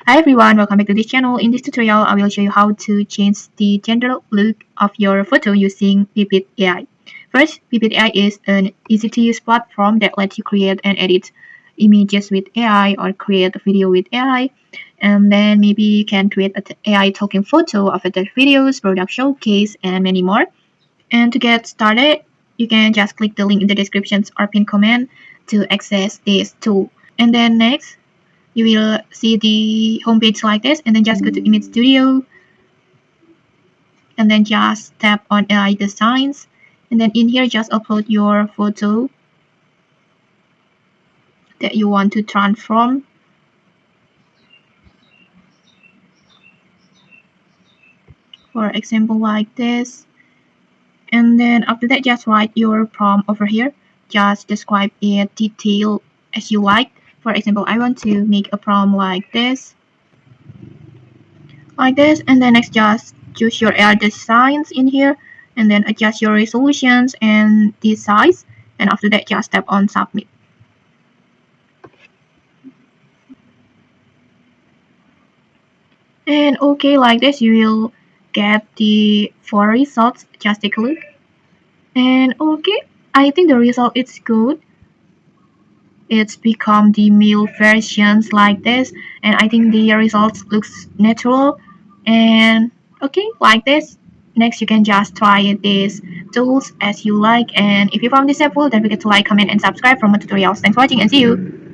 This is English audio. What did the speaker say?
Hi everyone, welcome back to this channel. In this tutorial, I will show you how to change the general look of your photo using Pippit AI. First, Pippit AI is an easy-to-use platform that lets you create and edit images with AI or create a video with AI. And then maybe you can create an AI talking photo of the videos, product showcase, and many more. And to get started, you can just click the link in the descriptions or pin comment to access this tool. And then next, you will see the homepage like this, and then just go to Image Studio, and then just tap on AI Designs, and then in here just upload your photo that you want to transform. For example, like this. And then after that, just write your prompt over here. Just describe it detail as you like. For example, I want to make a prompt like this, and then next just choose your AI designs in here, and then adjust your resolutions and the size, and after that just tap on submit. And okay, like this you will get the 4 results. Just take a look. And okay, I think the result is good. It's become the male versions like this, and I think the results looks natural. And okay, like this. Next, you can just try these tools as you like. And if you found this helpful, don't forget to like, comment, and subscribe for more tutorials. Thanks for watching, and see you.